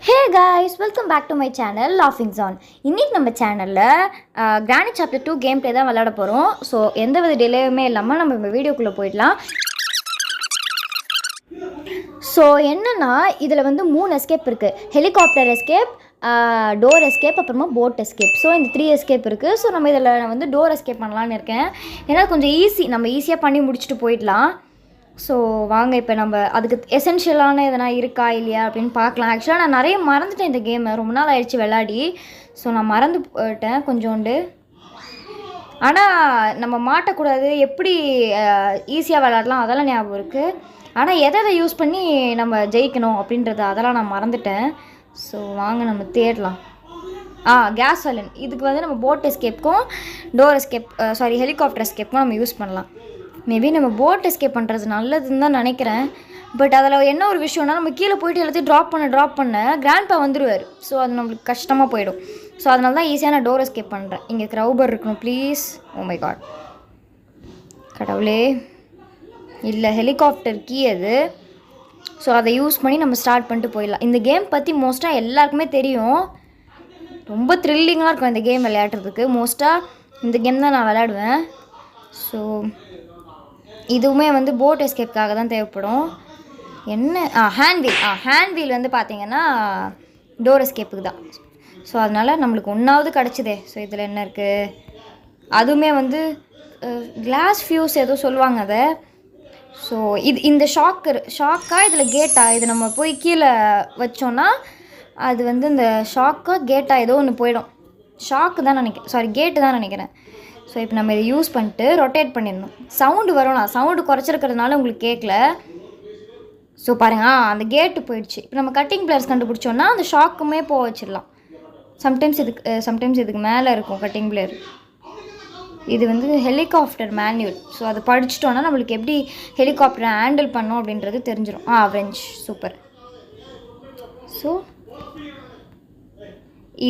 Hey guys, welcome back to my channel Laughing Zone. இன்னைக்கு நம்ம சேனலில் கிரானி சாப்டர் 2 கேம் ப்ளே தான் விளையாட போகிறோம். ஸோ எந்த வித டிலேயுமே இல்லாமல் நம்ம வீடியோக்குள்ளே போயிடலாம். ஸோ என்னென்னா இதில் வந்து 3 எஸ்கேப் இருக்குது. ஹெலிகாப்டர் எஸ்கேப், டோர் எஸ்கேப், அப்புறமா போட் எஸ்கேப். ஸோ இந்த 3 எஸ்கேப் இருக்குது. ஸோ நம்ம இதில் வந்து டோர் எஸ்கேப் பண்ணலான்னு இருக்கேன். ஏன்னா கொஞ்சம் நம்ம ஈஸியாக பண்ணி முடிச்சுட்டு போயிடலாம். ஸோ வாங்க இப்போ நம்ம அதுக்கு எசென்ஷியலான எதனா இருக்கா இல்லையா அப்படின்னு பார்க்கலாம். ஆக்சுவலாக நான் நிறைய மறந்துட்டேன் இந்த கேமை, ரொம்ப நாள் ஆயிடுச்சு விளையாடி. ஸோ நான் மறந்து போயிட்டேன் கொஞ்சோண்டு. ஆனால் நம்ம மாட்டக்கூடாது, எப்படி ஈஸியாக விளையாடலாம் அதெல்லாம் ஞாபகம் இருக்குது. ஆனால் எதை யூஸ் பண்ணி நம்ம ஜெயிக்கணும் அப்படின்றது அதெல்லாம் நான் மறந்துட்டேன். ஸோ வாங்க நம்ம தேடலாம். கேஸ் சைலன் இதுக்கு வந்து நம்ம போட் எஸ்கேப்க்கும் டோர் எஸ்கேப் ஹெலிகாப்டர் எஸ்கேப்க்கும் நம்ம யூஸ் பண்ணலாம். மேபி நம்ம போட் எஸ்கேப் பண்ணுறது நல்லதுன்னு தான் நினைக்கிறேன். பட் அதில் என்ன ஒரு விஷயம்னா, நம்ம கீழே போய்ட்டு எல்லாத்தையும் ட்ராப் பண்ண கிராண்ட்பா வந்துடுவார். ஸோ அது நம்மளுக்கு கஷ்டமாக போயிடும். ஸோ அதனால தான் ஈஸியாக நான் டோர் எஸ்கேப் பண்ணுறேன். இங்கே க்ரௌபர் இருக்கணும் ப்ளீஸ். ஓ மை காட், கடவுளே. இல்லை, ஹெலிகாப்டர் கீ அது. ஸோ அதை யூஸ் பண்ணி நம்ம ஸ்டார்ட் பண்ணிட்டு போயிடலாம். இந்த கேம் பற்றி மோஸ்ட்டாக எல்லாருக்குமே தெரியும். ரொம்ப த்ரில்லிங்காக இருக்கும் இந்த கேம் விளையாடுறதுக்கு. மோஸ்ட்டாக இந்த கேம் தான் நான் விளையாடுவேன். ஸோ இதுவுமே வந்து போட் எஸ்கேப்காக தான் தேவைப்படும். என்ன ஹேண்ட் வீல் வந்து பார்த்திங்கன்னா டோர் எஸ்கேப்புக்கு தான். ஸோ அதனால் நம்மளுக்கு ஒன்றாவது கிடச்சிதே. ஸோ இதில் என்ன இருக்குது, அதுவுமே கிளாஸ் ஃபியூஸ் ஏதோ சொல்லுவாங்க அதை. ஸோ இந்த ஷாக்கா இதில் கேட்டா, இது நம்ம போய் கீழே வச்சோன்னா அது வந்து இந்த ஷாக்கா கேட்டா ஏதோ ஒன்று போயிடும். ஷாக்கு தான் நினைக்கிறேன், கேட்டு தான் நினைக்கிறேன். ஸோ இப்போ நம்ம இதை யூஸ் பண்ணிட்டு ரொட்டேட் பண்ணிடணும். சவுண்டு வரும், நான் சவுண்டு குறைச்சிருக்கிறதுனால உங்களுக்கு கேட்கல. ஸோ பாருங்கள், அந்த கேட்டு போயிடுச்சு. இப்போ நம்ம கட்டிங் பிளேயர்ஸ் கண்டுபிடிச்சோன்னா அந்த ஷாக்குமே போக வச்சிடலாம். சம்டைம்ஸ் இதுக்கு மேலே இருக்கும் கட்டிங் பிளேயர். இது வந்து ஹெலிகாப்டர் மேன்யூல். ஸோ அதை படிச்சிட்டோன்னா நம்மளுக்கு எப்படி ஹெலிகாப்டரை ஹேண்டில் பண்ணோம் அப்படின்றது தெரிஞ்சிடும். French super. ஸோ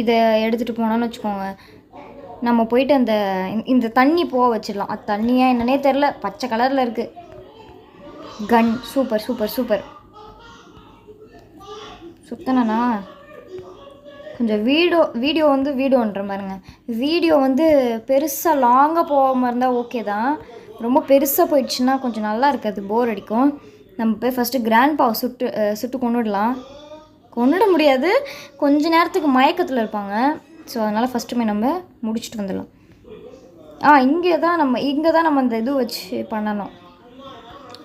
இதை எடுத்துகிட்டு போனோன்னு வச்சுக்கோங்க, நம்ம போயிட்டு இந்த தண்ணி போக வச்சிடலாம். அது தண்ணியாக என்னன்னே தெரில, பச்சை கலரில் இருக்குது. கன் சூப்பர் சூப்பர் சூப்பர். சுத்தனா கொஞ்சம் வீடியோன்ற பாருங்க. வீடியோ வந்து பெருசாக லாங்காக போகாமல் இருந்தால் ஓகே தான். ரொம்ப பெருசாக போயிடுச்சுன்னா கொஞ்சம் நல்லா இருக்காது, போர் அடிக்கும். நம்ம போய் ஃபஸ்ட்டு கிராண்ட்பாவை சுட்டு கொண்டுட முடியாது, கொஞ்ச நேரத்துக்கு மயக்கத்தில் இருப்பாங்க. ஸோ அதனால் ஃபஸ்ட்டுமே நம்ம முடிச்சுட்டு வந்துடலாம். இங்கே தான் நம்ம அந்த இது வச்சு பண்ணணும்.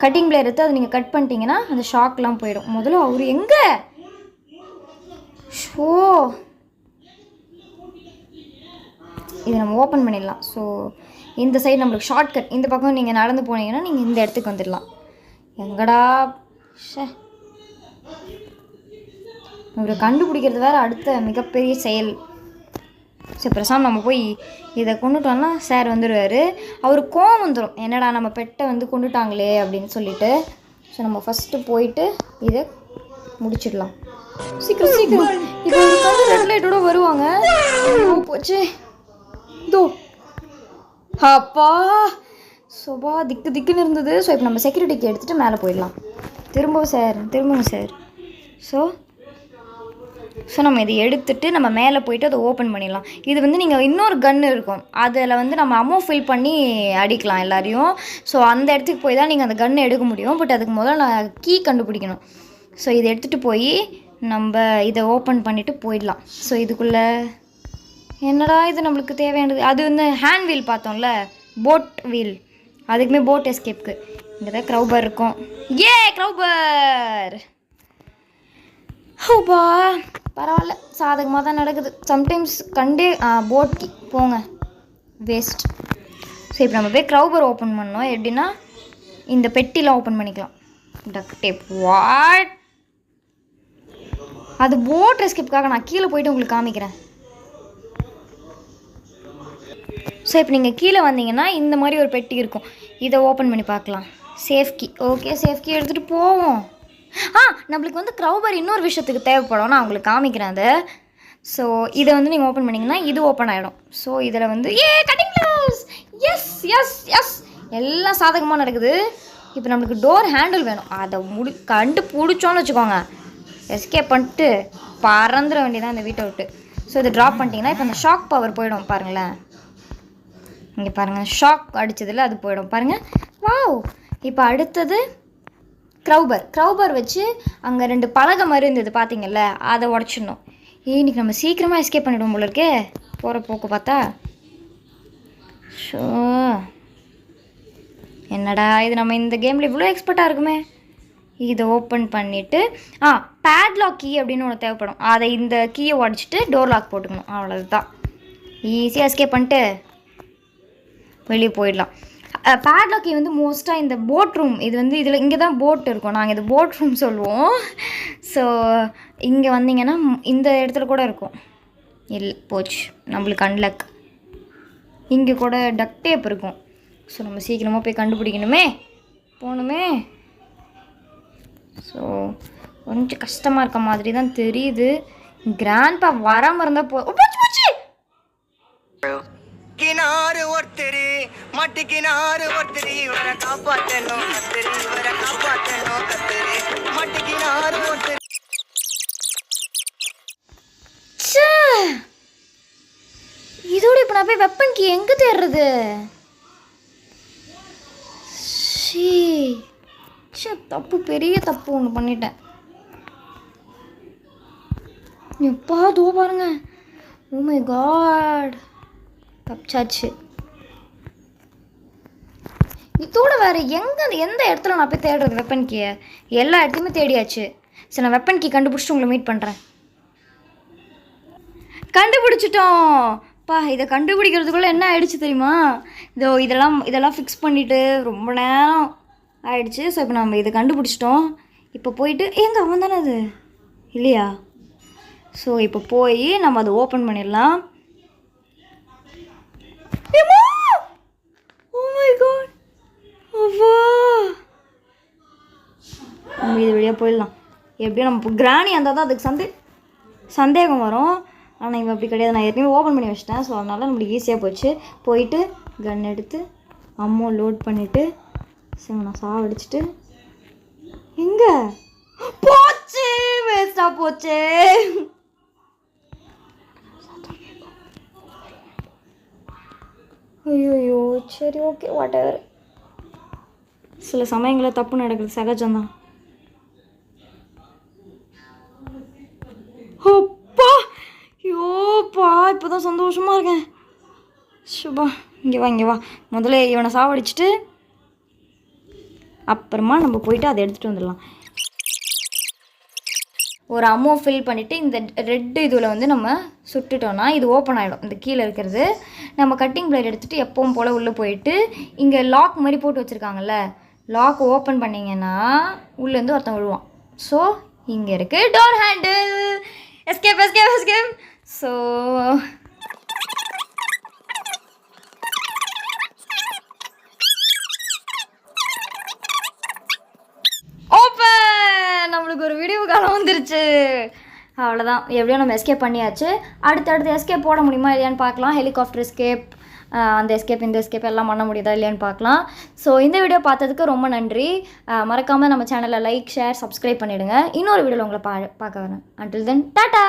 கட்டிங் பிளேயர் எடுத்து அதை நீங்கள் கட் பண்ணிட்டீங்கன்னா அந்த ஷாக்லாம் போயிடும். முதல்ல அவர் எங்கே இதை நம்ம ஓப்பன் பண்ணிடலாம். ஸோ இந்த சைடு நம்மளுக்கு ஷார்ட்கட். இந்த பக்கம் நீங்கள் நடந்து போனீங்கன்னா நீங்கள் இந்த இடத்துக்கு வந்துடலாம். எங்கடா இவரை கண்டுபிடிக்கிறது வேறு அடுத்த மிகப்பெரிய செயல். சரி, பிரசாம் நம்ம போய் இதை கொண்டுட்டோம்னா சார் வந்துடுவார். அவருக்கு கோவம் வந்துடும், என்னடா நம்ம பெட்டை வந்து கொண்டுட்டாங்களே அப்படின்னு சொல்லிட்டு. ஸோ நம்ம ஃபஸ்ட்டு போயிட்டு இதை முடிச்சிடலாம். சீக்கிரம் இப்போ ரெட் லைட்டோட வருவாங்க. போச்சு இதோ அப்பா சோபா திக்குன்னு இருந்தது. ஸோ இப்போ நம்ம செக்யூரிட்டிக்கு எடுத்துகிட்டு மேலே போயிடலாம். திரும்பவும் சார். ஸோ நம்ம இதை எடுத்துகிட்டு நம்ம மேலே போயிட்டு அதை ஓப்பன் பண்ணிடலாம். இது வந்து நீங்கள் இன்னொரு கன்று இருக்கும், அதில் வந்து நம்ம அமௌ ஃபில் பண்ணி அடிக்கலாம் எல்லாரையும். ஸோ அந்த இடத்துக்கு போய் தான் நீங்கள் அந்த கன்னை எடுக்க முடியும். பட் அதுக்கு முதல்ல நான் கீ கண்டுபிடிக்கணும். ஸோ இதை எடுத்துகிட்டு போய் நம்ம இதை ஓப்பன் பண்ணிவிட்டு போயிடலாம். ஸோ இதுக்குள்ளே என்னடா இது நம்மளுக்கு தேவையானது, அது வந்து ஹேண்ட் வீல் பார்த்தோம்ல, போட் வீல். அதுக்குமே போட் எஸ்கேப்க்கு இங்கே தான் க்ரௌபர் இருக்கும். க்ரௌபர் ஓப்பா பரவாயில்ல, சாதகமாக தான் நடக்குது. சம்டைம்ஸ் போட் கீ போங்க வேஸ்ட். ஸோ இப்போ நம்ம போய் க்ரௌபர் ஓப்பன் பண்ணோம். எப்படின்னா இந்த பெட்டிலாம் ஓப்பன் பண்ணிக்கலாம். டக் டேப் வாட், அது போட் எஸ்கேப்புக்காக. நான் கீழே போயிட்டு உங்களுக்கு காமிக்கிறேன். ஸோ இப்போ நீங்கள் கீழே வந்தீங்கன்னா இந்த மாதிரி ஒரு பெட்டி இருக்கும், இதை ஓப்பன் பண்ணி பார்க்கலாம். Safe key. Okay, safe key எடுத்துகிட்டு போவோம். நம்மளுக்கு வந்து க்ரௌபர் இன்னொரு விஷயத்துக்கு தேவைப்படும், நான் உங்களுக்கு காமிக்கிறேன் அதை. ஸோ இதை வந்து நீங்கள் ஓப்பன் பண்ணிங்கன்னா இது ஓப்பன் ஆகிடும். ஸோ இதில் வந்து கட்டிங் பிளேயர்ஸ். எஸ் எல்லாம் சாதகமாக நடக்குது. இப்போ நம்மளுக்கு டோர் ஹேண்டில் வேணும். அதை கண்டுபிடிச்சோன்னு வச்சுக்கோங்க, எஸ்கேப் பண்ணிட்டு பறந்துட வேண்டியதான் இந்த வீட்டை விட்டு. ஸோ இது ட்ராப் பண்ணிட்டீங்கன்னா இப்போ அந்த ஷாக் பவர் போயிடும் பாருங்களேன். இங்கே பாருங்கள், ஷாக் அடித்ததில் அது போயிடும் பாருங்கள். வாவ். இப்போ அடுத்தது க்ரௌபர் வச்சு அங்கே 2 பலகை மாதிரி இருந்தது பார்த்தீங்கல்ல, அதை உடச்சிடணும். இன்னைக்கு நம்ம சீக்கிரமாக எஸ்கேப் பண்ணிவிடுவோம் போல இருக்கே போகிற போக்கு பார்த்தா. ஷோ, என்னடா இது, நம்ம இந்த கேமில் இவ்வளோ எக்ஸ்பர்ட்டாக இருக்குமே. இதை ஓப்பன் பண்ணிவிட்டு பேட்லாக் கீ அப்படின்னு ஒன்று தேவைப்படும். அதை இந்த கீயை உடச்சிட்டு டோர் லாக் போட்டுக்கணும். அவ்வளோதான். ஈஸியாக எஸ்கேப் பண்ணிட்டு வெளியே போயிடலாம். பேட்லாக் கீ வந்து மோஸ்ட்டாக இந்த போட் ரூம், இது வந்து இதில் இங்கே தான் போட் இருக்கும், நாங்கள் இது போட் ரூம் சொல்லுவோம். ஸோ இங்கே வந்தீங்கன்னா இந்த இடத்துல கூட இருக்கும். இல்லை போச்சு, நம்மளுக்கு அன்லக். இங்கே கூட டக்ட் டேப் இருக்கும். ஸோ நம்ம சீக்கிரமாக போய் கண்டுபிடிக்கணுமே, போகணுமே. ஸோ கொஞ்சம் கஷ்டமாக இருக்க மாதிரி தான் தெரியுது. கிராண்ட்பா வராமல் இருந்தால் போச்சு. கினாரு ஒருத்தரு மட்டு கினாரு ஒருத்தரு இவரை காப்பாற்றணும் கத்தரு, இவரை காப்பாற்றணும் கத்தரு, மட்டு கினாரு ஒருத்தரு. இதோட இப்போ நான் போய் வெப்பன் கீ எங்கே தேடுறது? தப்பு, பெரிய தப்பு ஒன்று பண்ணிட்டேன். எப்பா தோ பாருங்க. ஓ மை காட், தப்பிச்சாச்சு. இதோட வேறு எந்த இடத்துல நான் போய் தேடுறது வெப்பன் கீயை? எல்லா இடத்தையுமே தேடியாச்சு. சரி, நான் வெப்பன் கீ கண்டுபிடிச்சிட்டு உங்களை மீட் பண்ணுறேன். கண்டுபிடிச்சிட்டோம் பா. இதை கண்டுபிடிக்கிறதுக்குள்ளே என்ன ஆயிடுச்சு தெரியுமா? இதெல்லாம் ஃபிக்ஸ் பண்ணிவிட்டு ரொம்ப நேரம் ஆயிடுச்சு. ஸோ இப்போ நம்ம இதை கண்டுபிடிச்சிட்டோம். இப்போ போயிட்டு அவன் தானே அது இல்லையா? ஸோ இப்போ போய் நம்ம அதை ஓப்பன் பண்ணிடலாம். நம்ம இது வழியாக போயிடலாம். எப்படியும் நம்ம கிராணி இருந்தால் தான் அதுக்கு சந்தேகம் வரும். ஆனால் இவன் அப்படி கிடையாது. நான் ஏற்கனவே ஓப்பன் பண்ணி வச்சிட்டேன். ஸோ அதனால் நம்மளுக்கு ஈஸியாக போச்சு. போயிட்டு கன் எடுத்து அம்மோ லோட் பண்ணிவிட்டு நான் சாவடிச்சிட்டு எங்கே போச்சு, வேஸ்ட்டாக போச்சு. ஐயோ, சரி ஓகே, வாட் எவர். சில சமயங்களில் தப்பு நடக்கிறது சகஜம்தான். அப்பா, ஐயோப்பா, இப்போ தான் சந்தோஷமாக இருக்கேன். சுபா, இங்கே வா. முதல்ல இவனை சாவடிச்சிட்டு அப்புறமா நம்ம போயிட்டு அதை எடுத்துகிட்டு வந்துடலாம். ஒரு அம்மோ ஃபில் பண்ணிவிட்டு இந்த ரெட்டு இதில் வந்து நம்ம சுட்டுட்டோன்னா இது ஓப்பன் ஆகிடும். இந்த கீழே இருக்கிறது நம்ம கட்டிங் பிளேட் எடுத்துகிட்டு எப்பவும் போல் உள்ளே போயிட்டு இங்கே லாக் மாதிரி போட்டு வச்சுருக்காங்கல்ல, லாக் ஓப்பன் பண்ணிங்கன்னா உள்ளேருந்து ஒருத்தன் விழுவான். ஸோ இங்கே இருக்குது டோர் ஹேண்டில். எஸ்கேப். ஸோ நம்மளுக்கு ஒரு வீடியோ காலம் வந்துருச்சு. அவ்வளோதான், எப்படியோ நம்ம எஸ்கேப் பண்ணியாச்சு. அடுத்தடுத்து எஸ்கேப் போட முடியுமா இல்லையான்னு பார்க்கலாம். ஹெலிகாப்டர் எஸ்கேப், அந்த எஸ்கேப் இந்த எஸ்கேப் எல்லாம் பண்ண முடியுதா இல்லையான்னு பார்க்கலாம். ஸோ இந்த வீடியோ பார்த்ததுக்கு ரொம்ப நன்றி. மறக்காமல் நம்ம சேனலை லைக், ஷேர், சப்ஸ்கிரைப் பண்ணிவிடுங்க. இன்னொரு வீடியோவில் உங்களை பார்க்க வரேன். Until then tata.